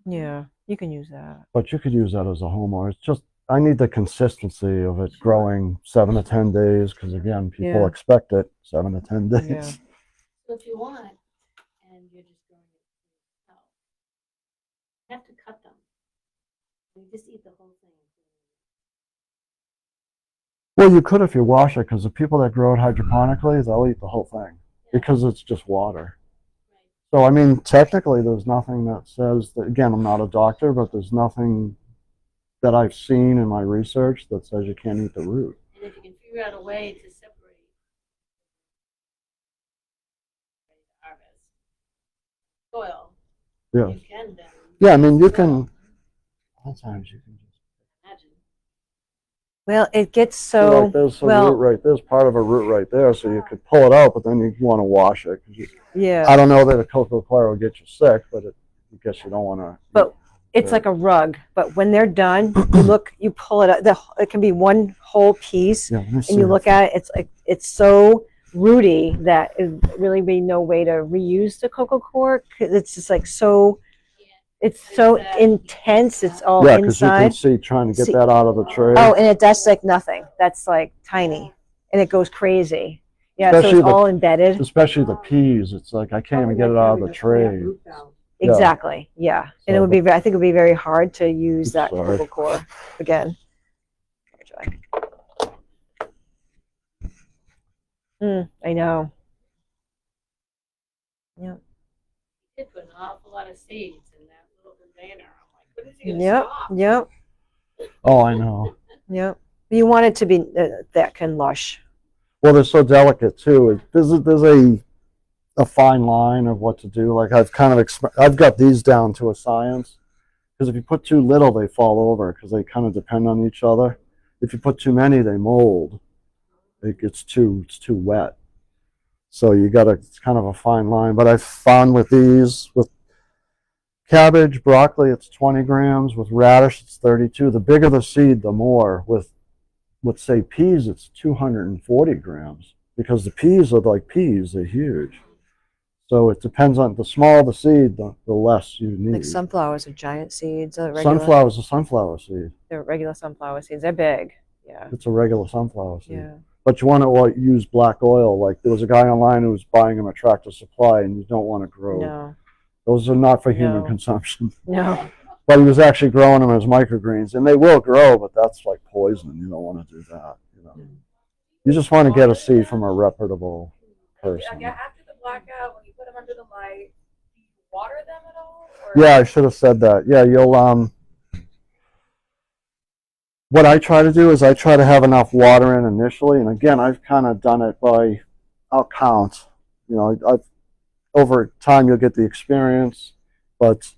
Yeah, you can use that. But you could use that as a homeowner. It's just, I need the consistency of it growing 7 to 10 days, because again, people Yeah. expect it 7 to 10 days. Yeah. So if you want, and you're just growing it yourself, you have to cut them. You just eat the whole thing. Well, you could if you wash it, because the people that grow it hydroponically, they'll eat the whole thing because it's just water. So, I mean, technically, there's nothing that says that, again, I'm not a doctor, but there's nothing that I've seen in my research that says you can't eat the root. And if you can figure out a way to separate harvest soil, Yeah. you can then. Yeah, I mean, you can, sometimes you can just. Imagine. Well, it gets See, so, like there's a well, root right there's part of a root right there, so you could pull it out, but then you want to wash it. 'Cause yeah. I don't know that a cocoa coir will get you sick, but I guess you don't want to. But it's like a rug. But when they're done, you pull it out. It can be one whole piece, Yeah, let me see and you it. look at it. It's like it's so rooty that it really be no way to reuse the cocoa coir. 'Cause it's just like so. It's so intense. It's all Yeah, because you can inside. see trying to get See- that out of the tray. Oh, and that's like nothing. That's like tiny, and it goes crazy. Yeah, so Especially it's all embedded. Especially the peas. It's like I can't even get it out of the tray. Yeah. Exactly. Yeah, and it So- would be. I think it would be very hard to use that Sorry. cocoa coir again. I know. Yeah. You did put an awful lot of seeds in that little container. I'm like, when is he gonna Yep. stop? Yep. Oh, I know. Yep. You want it to be thick and lush. Well, they're so delicate too. There's a fine line of what to do. Like I've kind of I've got these down to a science, because if you put too little, they fall over because they kind of depend on each other. If you put too many, they mold. It's too wet. So it's kind of a fine line. But I've found with these, with cabbage, broccoli, it's 20 grams. With radish, it's 32. The bigger the seed, the more. With say peas, it's 240 grams, because the peas are like peas, they're huge. So it depends on, the smaller the seed, the less you need. Like sunflowers are giant seeds. Sunflower's a sunflower seed. They're regular sunflower seeds. They're big. Yeah. It's a regular sunflower seed. Yeah. But you want to use black oil. Like there was a guy online who was buying them at Tractor Supply, and you don't want to grow. No. Those are not for human No. consumption. No. But he was actually growing them as microgreens, and they will grow, but that's like poison. You don't want to do that. You just want to get a seed from a reputable person. After the blackout, when you put them under the light, do you water them at all? Or? Yeah, I should have said that. Yeah, you'll what I try to do is I try to have enough water in initially, and again, I've kind of done it by, I'll count. I've over time you'll get the experience, but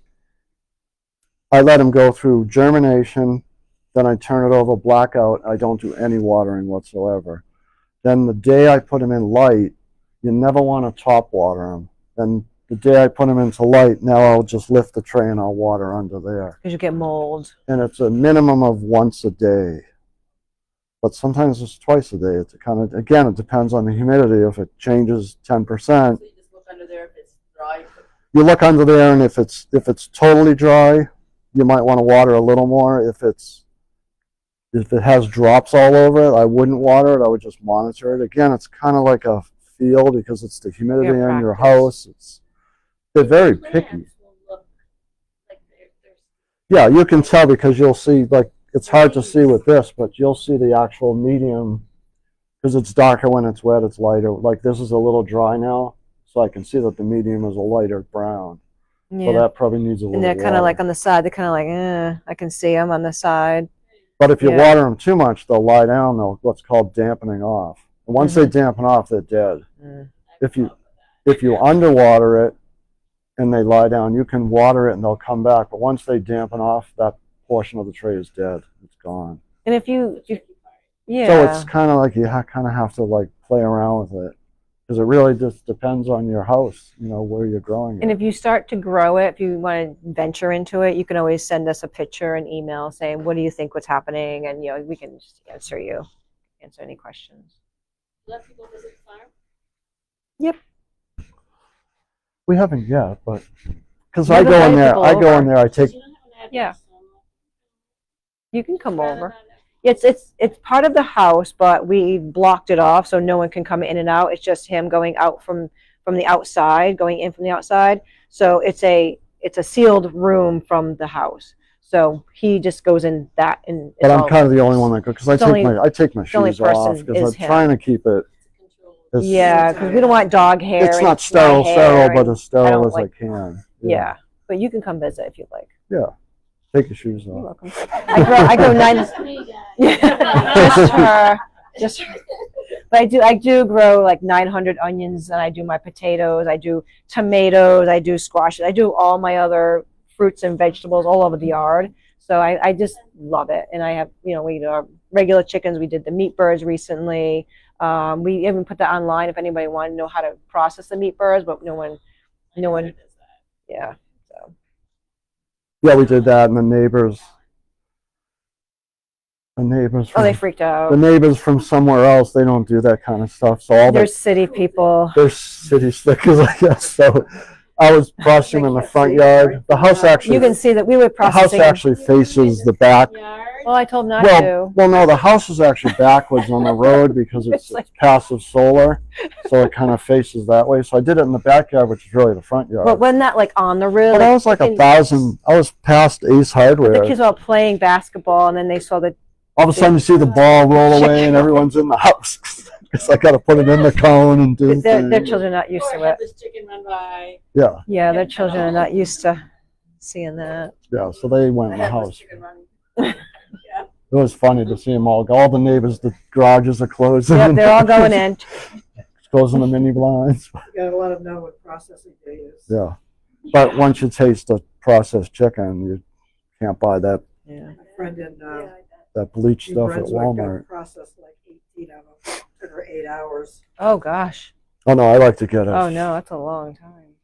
I let them go through germination, then I turn it over blackout. I don't do any watering whatsoever. Then the day I put them in light, you never want to top water them. Then the day I put them into light, now I'll just lift the tray and I'll water under there. Because you get mold. And it's a minimum of once a day. But sometimes it's twice a day. It's kind of, again, it depends on the humidity. If it changes 10%, So you just look under there if it's dry. you look under there, and if it's totally dry, you might want to water a little more. If it has drops all over it, I wouldn't water it. I would just monitor it. Again, it's kind of like a feel, because it's the humidity in your house. They're very picky. Yeah, you can tell, because you'll see, like, it's hard to see with this, but you'll see the actual medium, because it's darker when it's wet, it's lighter. Like this is a little dry now, so I can see that the medium is a lighter brown. Yeah. So that probably needs a little And they're kind water. of like on the side. They're kind of like, I can see them on the side. But if you Yeah. water them too much, they'll lie down. They'll what's called dampening off. And once they dampen off, they're dead. Mm. If you underwater it and they lie down, you can water it and they'll come back. But once they dampen off, that portion of the tray is dead. It's gone. And if you yeah. So it's kind of like you kind of have to like play around with it. because it really just depends on your house, you know, where you're growing And it. if you start to grow it, if you want to venture into it, you can always send us a picture and email saying, what do you think what's happening? And, you know, we can just answer any questions. Let people visit the farm. Yep. We haven't yet, but because We I have go in invited there, people I go in over. there, I take, You don't have an address, Yeah. so I'm like, You can come rather over. not- It's part of the house, but we blocked it off so no one can come in and out. It's just him going out from the outside, going in from the outside. So it's a sealed room from the house. So he just goes in that, and but I'm kind of the only one that goes, because I take my the only shoes off, person because is I'm trying to keep it. As, yeah, because we don't want dog hair. it's and not sterile, my hair, but and as sterile don't as like- I can. yeah, but you can come visit if you'd like. Yeah. Take your shoes You're off. welcome. I grow 9. Just me, guys. Just her. Just her. But I do grow like 900 onions, and I do my potatoes, I do tomatoes, I do squashes, I do all my other fruits and vegetables all over the yard. So I just love it. And I have, you know, we eat our regular chickens. We did the meat birds recently. We even put that online if anybody wanted to know how to process the meat birds, but no one, yeah. So Yeah, we did that, and the neighbors oh, they freaked out. the neighbors from somewhere else, they don't do that kind of stuff. So all They're city people. they're city slickers, I guess. So I was processing them in the front yard. The house actually, You can see that we were the house processing. actually faces the back. Yard. Well, I told him not Well, to. well, no, the house is actually backwards on the road because it's passive solar, so it kind of faces that way. So I did it in the backyard, which is really the front yard. But wasn't that like on the roof? But I was like you 1,000. I was past Ace Hardware. The kids were all playing basketball, and then they saw the. All of a sudden, you see the ball roll away, and everyone's in the house. Because I got to put it in the cone and do Their things. children are not used Or to have it. this chicken run by. Yeah, Yeah, their children are not used to seeing that. yeah. So they went in the Headless house. chicken run. It was funny to see them all go. All the neighbors, the garages are closing. Yep, they're all going in. Closing the mini blinds. You gotta let them know what processing day is. Yeah. But once you taste the processed chicken, you can't buy that Yeah. My friend in bleached New stuff at Brunswick Walmart. got processed like 18 of them. Took her 8 hours. Oh gosh. Oh no, I like to get it. Oh no, that's a long time.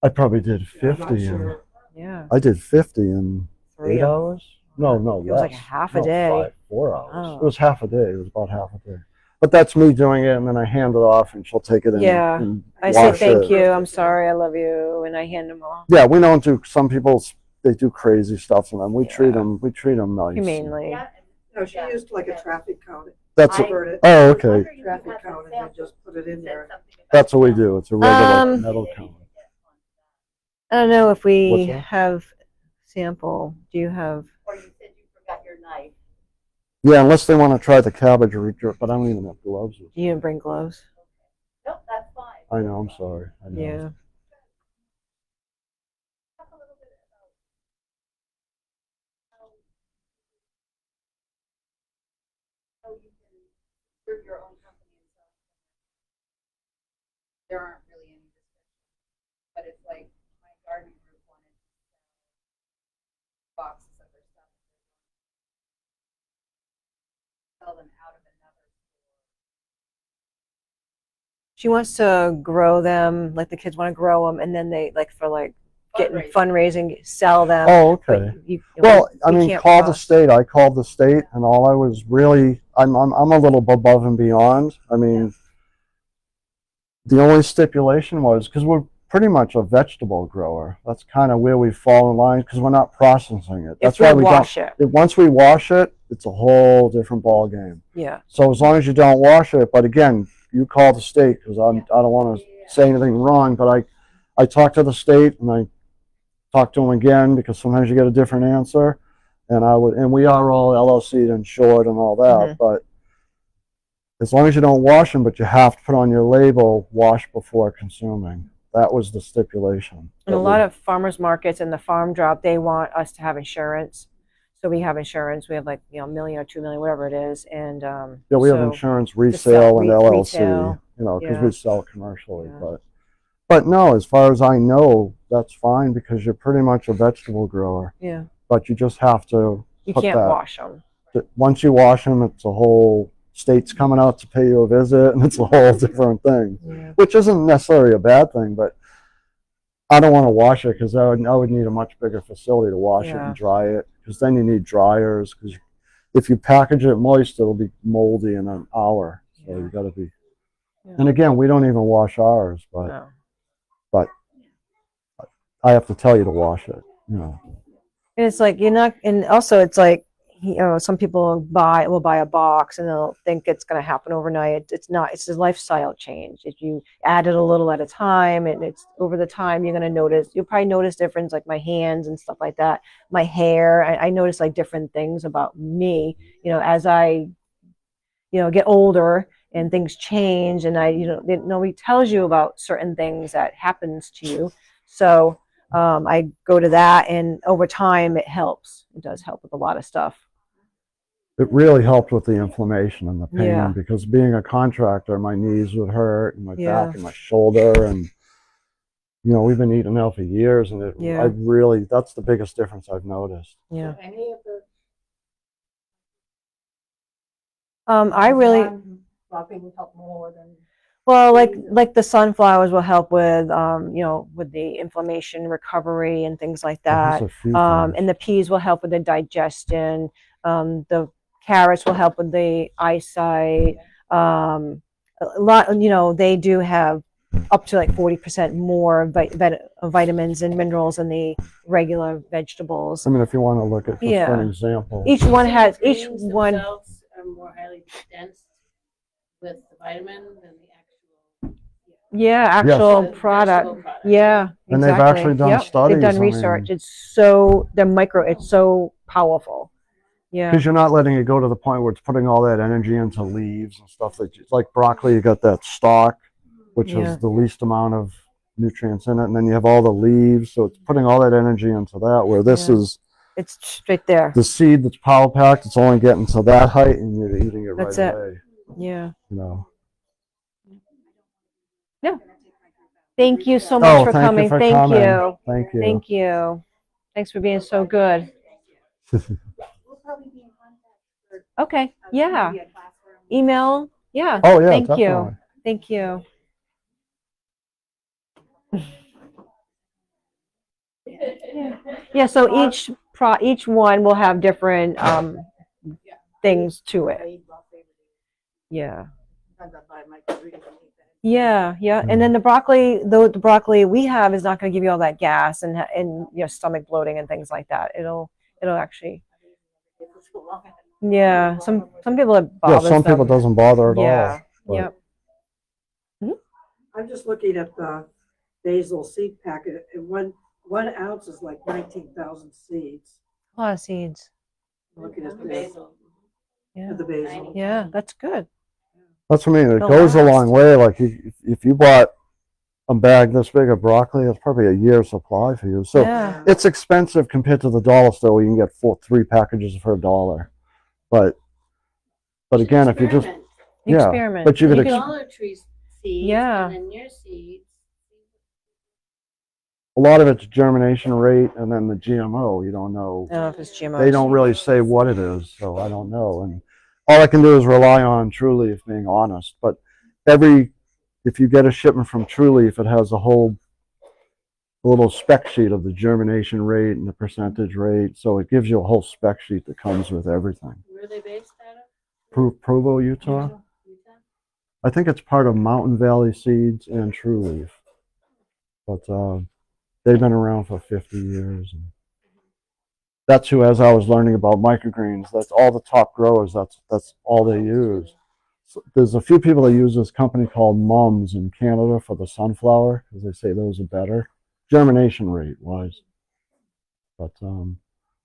I probably did I'm 50 not in. sure. Yeah. I did 50 in 3 8 hours. No, no, It was like less. half a No, day. 4 hours. Oh. It was half a day. It was about half a day. But that's me doing it, and then I hand it off, and she'll take it in. Yeah. And I say wash thank it. you. I'm sorry. I love you, and I hand them off Yeah, we don't do. Some people they do crazy stuff, and then we Yeah. treat them. We treat them nice. humanely. No, she used like a traffic count. That's Convert it, oh okay. traffic count, and then just put it in there. That's what we do. It's a regular metal count. I don't know if What's we that? have sample. Do you have? Or you said you forgot your knife. Yeah, unless they want to try the cabbage root, but I don't even have gloves. You didn't bring gloves. Nope, that's fine. I know. I'm sorry. I know. Yeah. Talk a little bit about how you can serve your own company and stuff. There aren't really any restrictions, but it's like my garden group wanted to sell boxes of their stuff. Sell them out of another store. She wants to grow them, like the kids want to grow them, and then they like for like getting fundraising, sell them. Oh, But okay. you Well, I mean, can't call the cross. state. I called the state, and all I was really, I'm a little above and beyond. I mean, the only stipulation was because we're pretty much a vegetable grower. That's kind of where we fall in line because we're not processing it. That's If we why we wash don't. it. Once we wash it, it's a whole different ball game. Yeah. So as long as you don't wash it, but again, you call the state because I don't want to say anything wrong, but I talked to the state and I talked to them again because sometimes you get a different answer, and we are all LLC'd and insured and all that, but as long as you don't wash them, but you have to put on your label, wash before consuming. That was the stipulation. And a lot of farmers markets and the farm drop, they want us to have insurance. So we have insurance. We have like, you know, $1 million or $2 million, whatever it is. And yeah, we have so insurance, resale, and LLC. retail, You know, because yeah. we sell commercially. Yeah. But no, as far as I know, that's fine because you're pretty much a vegetable grower. yeah, But you just have to you put can't that. wash them. Once you wash them, it's a whole state's coming out to pay you a visit, and it's a whole different thing, Yeah. which isn't necessarily a bad thing, but I don't want to wash it because I would need a much bigger facility to wash it Yeah. and dry it, because then you need dryers, because if you package it moist, it'll be moldy in an hour. So you got to be. Yeah. And again, we don't even wash ours, but No. I have to tell you to wash it. You know. And it's like you're not, and also it's like, you know, some people will buy a box and they'll think it's going to happen overnight. It's not. It's a lifestyle change. If you add it a little at a time, and it's over the time, you're going to notice. You'll probably notice difference, like my hands and stuff like that. My hair. I notice like different things about me. You know, as I, you know, get older and things change, and nobody tells you about certain things that happens to you. So I go to that, and over time it helps. It does help with a lot of stuff. It really helped with the inflammation and the pain, Yeah. because being a contractor, my knees would hurt, and my Yeah. back and my shoulder, and you know, we've been eating out for years, and Yeah. that's the biggest difference I've noticed. Yeah. Any of the I really, dropping help more than well, like the sunflowers will help with, you know, with the inflammation recovery and things like that. There's a few And things. the peas will help with the digestion. The carrots will help with the eyesight. A lot, you know, they do have up to like 40% more vitamins and minerals than the regular vegetables. I mean, if you want to look at just for an Yeah. example, Each one has, each Greens one, themselves are more highly dense with the vitamin than the actual. yeah, actual the product. vegetable product. Yeah, And they've exactly. actually done Yep, studies, they've done I research. mean- It's so it's so powerful. Yeah, because you're not letting it go to the point where it's putting all that energy into leaves and stuff. Like broccoli, you got that stalk, which Yeah. has the least amount of nutrients in it, and then you have all the leaves, so it's putting all that energy into that. Where this Yeah. is it's straight there. the seed that's power packed, it's only getting to that height, and you're eating it That's right it. away. Yeah. You know. Yeah. Thank you so much for thank coming. you for Thank coming. you. Thank you. Thank you. Thanks for being so good. We'll probably be in contact for Okay. Yeah. maybe a class or a- Email. Yeah. Oh yeah, Thank definitely. you. Thank you. Yeah. So each one will have different things to it. Yeah. Yeah, yeah, and then the broccoli, the broccoli we have is not going to give you all that gas and you know, stomach bloating and things like that. It'll actually, yeah. Some people it Yeah, bothers some people them. doesn't bother at Yeah, all. yep. I'm just looking at the basil seed packet, and one ounce is like 19,000 seeds. A lot of seeds. Looking at The the basil. Yeah, the basil. yeah, that's good. That's what I mean. It It'll goes a last. long way. Like if you bought a bag this big of broccoli, it's probably a year's supply for you. So Yeah, it's expensive compared to the dollar store where you can get 3 packages for $1. But again, if you just Experiment. yeah, experiment. but you could can- Dollar Tree seeds. Yeah. And then your seeds. a lot of it's germination rate, and then the GMO. You don't know. I don't know if it's GMOs. They don't really say what it is, so I don't know. And all I can do is rely on True Leaf, being honest. But if you get a shipment from True Leaf, it has a little spec sheet of the germination rate and the percentage rate. So it gives you a whole spec sheet that comes with everything. Where are they based out of? Provo, Utah. Utah? I think it's part of Mountain Valley Seeds and True Leaf. But they've been around for 50 years. And that's who, as I was learning about microgreens, that's all the top growers, that's all they use. So there's a few people that use this company called Mums in Canada for the sunflower, because they say those are better, germination rate wise. But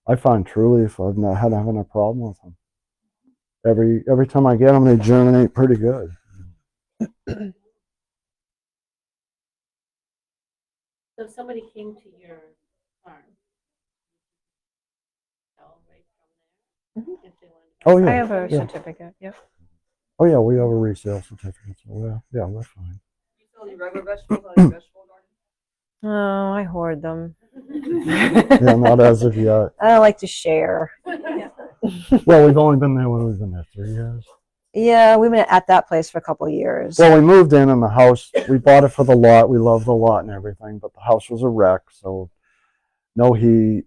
I find True Leaf, I've not had having a problem with them. Every time I get them, they germinate pretty good. So if somebody came to your farm, sell right from there. If they wanted to Oh I yeah, have a yeah. certificate. Yep. Oh yeah, we have a resale certificate. So yeah, we're fine. You sell any regular vegetables on your vegetable garden? Oh, I hoard them. Yeah, not as of yet. I don't like to share. Well, we've only been there. What have we been there? 3 years. Yeah, we've been at that place for a couple of years. Well, we moved in and the house, we bought it for the lot. We love the lot and everything, but the house was a wreck. So no heat,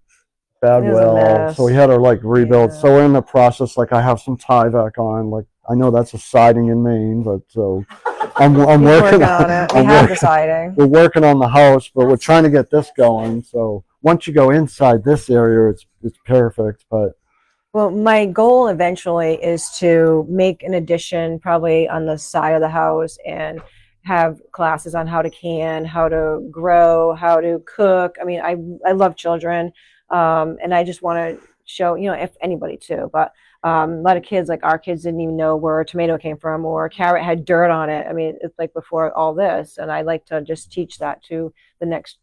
bad It was a well. mess. So we had to like rebuild. Yeah. So we're in the process, like I have some Tyvek on. Like I know that's a siding in Maine, but so I'm We're working on it. We I'm have working- the siding. We're working on the house, but we're trying to get this going. So once you go inside this area, it's perfect. But Well, my goal eventually is to make an addition probably on the side of the house and have classes on how to can, how to grow, how to cook. I mean, I love children, and I just want to show, you know, if anybody too, but a lot of kids, like our kids, didn't even know where a tomato came from or a carrot had dirt on it. I mean, it's like before all this, and I like to just teach that to the next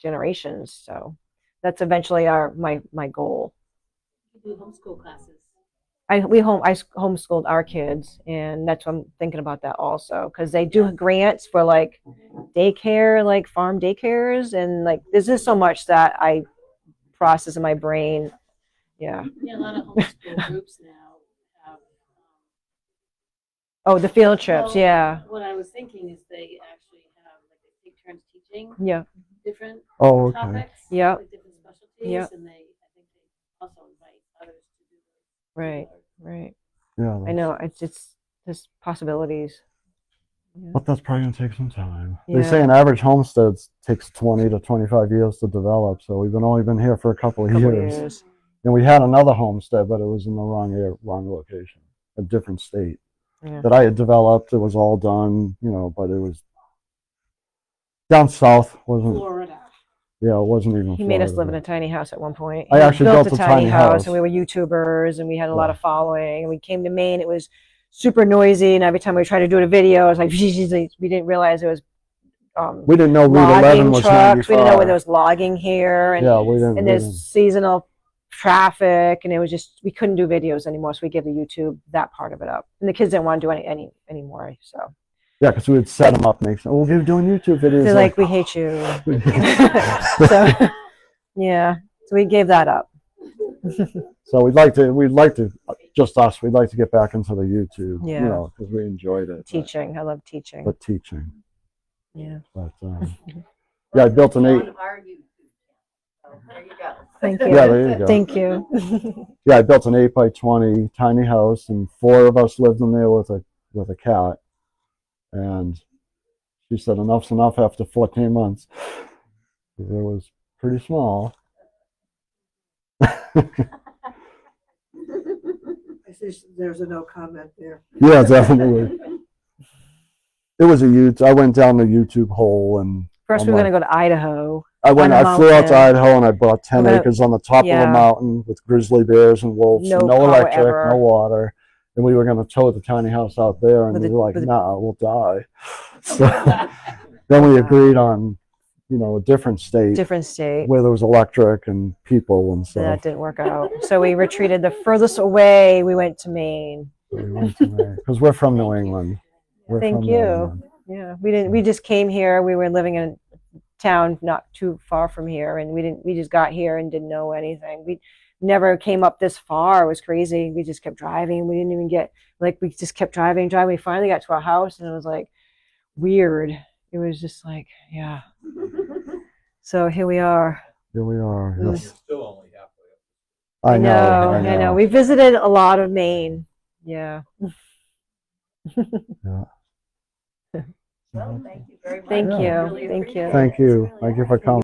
generations. So that's eventually my goal. You do homeschool classes. I homeschooled our kids, and that's what I'm thinking about that also, because they do grants for like daycare, like farm daycares, and like there's just so much that I process in my brain. Yeah. Yeah, a lot of homeschool groups now have. Oh, the field trips. Well, Yeah. What I was thinking is they actually have like they take turns teaching Yeah. different okay. topics, Yep. like different specialties, Yep. and I think they also invite others to do it. Right. Right. Yeah, I know. It's just there's possibilities. Yeah. but that's probably gonna take some time. Yeah. They say an average homestead takes 20 to 25 years to develop. So we've only been here for a couple of Couple years. years. And we had another homestead, but it was in the wrong location, a different state Yeah. that I had developed. It was all done, you know, but it was down south. Wasn't Florida. Yeah, it wasn't even. He made us live in Florida. a tiny house at one point. I He actually built a tiny house. and we were YouTubers, and we had a lot Yeah. of following. And we came to Maine; it was super noisy, and every time we tried to do a video, it was like we didn't realize it was We didn't know Route 11 logging was trucks. We didn't know 95. when there was logging here, and Yeah, we didn't. and we there's didn't. seasonal traffic, and it was just we couldn't do videos anymore. So we gave the YouTube that part of it up, and the kids didn't want to do any anymore. So Yeah, because we would set them up, make. Oh, we're doing YouTube videos. they're like, "We hate you." So yeah, so we gave that up. So we'd like to, just us. We'd like to get back into the YouTube. Yeah. You know, because we enjoyed it. Teaching, I love teaching. But teaching. Yeah. But yeah, I built an 8. On our YouTube channel. So there you go. Thank you. Yeah, there you go. Thank you. Yeah, I built an 8 by 20 tiny house, and 4 of us lived in there with a cat. And she said enough's enough after 14 months. It was pretty small. I see there's a no comment there. Yeah, definitely. It was a huge. I went down the YouTube hole, and First, we were going to go to Idaho. I on a flew out to mountain. Idaho, and I bought 10 We're gonna- acres on the top of yeah. a mountain with grizzly bears and wolves. No No power electric, ever. no water. And we were going to tow the tiny house out there, and With we the- were like, with the- "Nah, we'll die." So then we agreed on, you know, a different state Different state. where there was electric and people and So stuff. that didn't work out. So we retreated the furthest away. We went to Maine. Because we're from New England. We're Thank from New you. England. Yeah, we didn't. We just came here. We were living in a town not too far from here, and we didn't. We just got here and didn't know anything. We never came up this far. It was crazy. We just kept driving. We didn't even get we just kept driving. We finally got to our house, and it was like weird. It was just like, yeah. So here we are. Here we are. Mm. Yes. You're still only halfway up. I know. I know. We visited a lot of Maine. Yeah. Yeah. Well, thank you very much. Thank Yeah. you. Thank you. Thank you. Thank you for coming.